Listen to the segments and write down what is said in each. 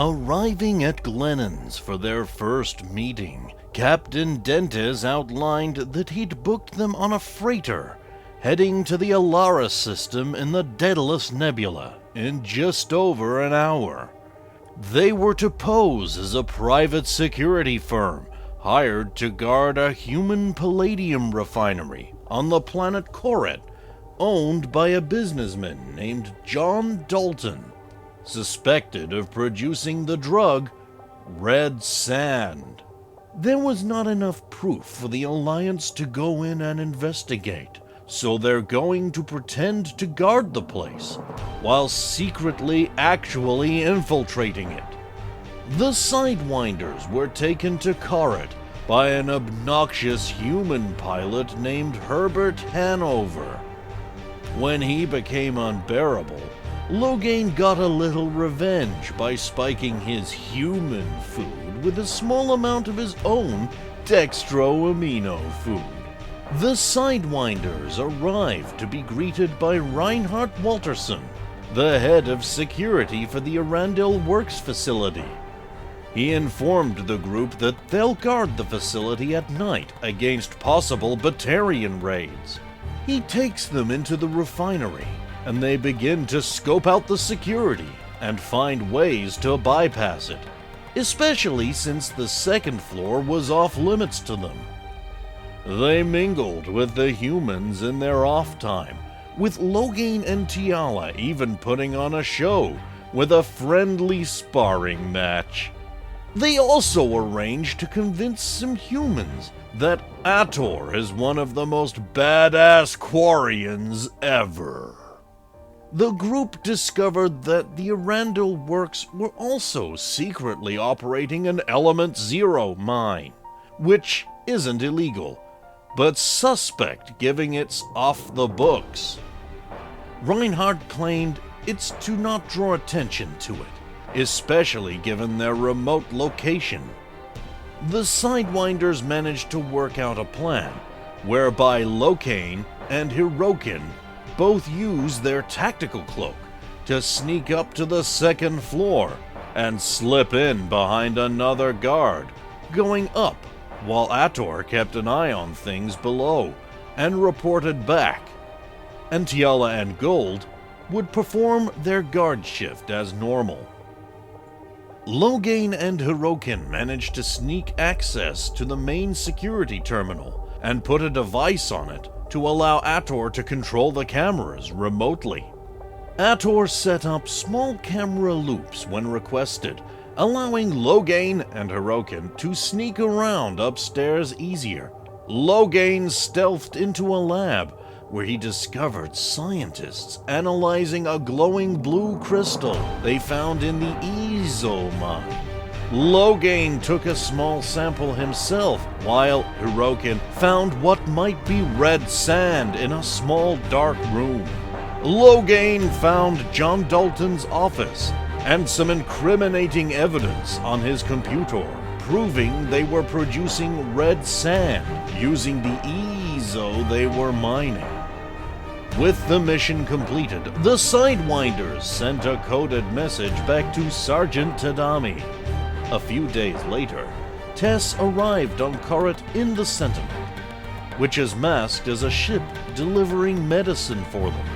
Arriving at Glennon's for their first meeting, Captain Dentes outlined that he'd booked them on a freighter heading to the Alara system in the Daedalus Nebula in just over an hour. They were to pose as a private security firm hired to guard a human palladium refinery on the planet Koret, owned by a businessman named John Dalton, suspected of producing the drug red sand. There was not enough proof for the Alliance to go in and investigate, so they're going to pretend to guard the place, while secretly actually infiltrating it. The Sidewinders were taken to Koret by an obnoxious human pilot named Herbert Hanover. When he became unbearable, Loghain got a little revenge by spiking his human food with a small amount of his own dextroamino food. The Sidewinders arrived to be greeted by Reinhard Walterson, the head of security for the Arandel Works facility. He informed the group that they'll guard the facility at night against possible Batarian raids. He takes them into the refinery, and they begin to scope out the security and find ways to bypass it, especially since the second floor was off limits to them. They mingled with the humans in their off time, with Loghain and Tiala even putting on a show with a friendly sparring match. They also arranged to convince some humans that Ator is one of the most badass Quarians ever. The group discovered that the Arandel Works were also secretly operating an Element Zero mine, which isn't illegal, but suspect giving it's off the books. Reinhard claimed it's to not draw attention to it, especially given their remote location. The Sidewinders managed to work out a plan whereby Loghain and Hirokin both use their tactical cloak to sneak up to the second floor and slip in behind another guard, going up while Ator kept an eye on things below and reported back. And Tiala and Gold would perform their guard shift as normal. Loghain and Hirokin managed to sneak access to the main security terminal and put a device on it to allow Ator to control the cameras remotely. Ator set up small camera loops when requested, allowing Loghain and Hirokin to sneak around upstairs easier. Loghain stealthed into a lab where he discovered scientists analyzing a glowing blue crystal they found in the Ezo mine. Loghain took a small sample himself, while Hirokin found what might be red sand in a small dark room. Loghain found John Dalton's office and some incriminating evidence on his computer, proving they were producing red sand using the Ezo they were mining. With the mission completed, the Sidewinders sent a coded message back to Sergeant Tadami. A few days later, Tess arrived on Koret in the Sentinel, which is masked as a ship delivering medicine for them.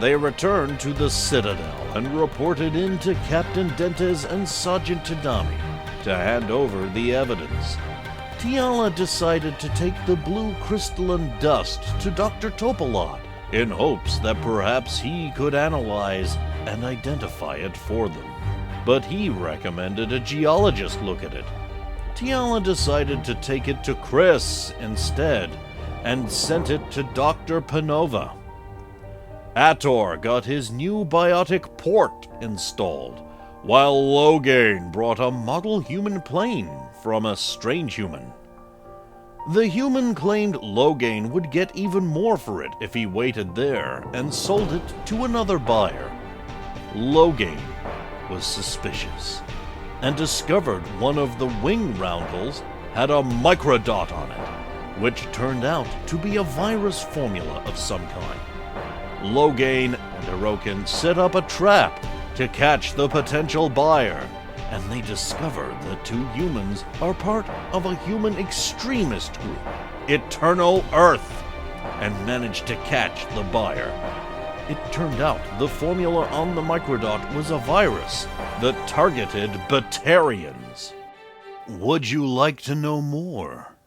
They returned to the Citadel and reported in to Captain Dentes and Sergeant Tadami to hand over the evidence. Tiala decided to take the blue crystalline dust to Dr. Topolot in hopes that perhaps he could analyze and identify it for them. But he recommended a geologist look at it. Tiala decided to take it to Chris instead and sent it to Dr. Panova. Ator got his new biotic port installed, while Loghain brought a model human plane from a strange human. The human claimed Loghain would get even more for it if he waited there and sold it to another buyer. Loghain was suspicious and discovered one of the wing roundels had a microdot on it, which turned out to be a virus formula of some kind. Loghain and Hirokin set up a trap to catch the potential buyer and they discover the two humans are part of a human extremist group, Eternal Earth, and manage to catch the buyer. It turned out the formula on the microdot was a virus that targeted Batarians. Would you like to know more?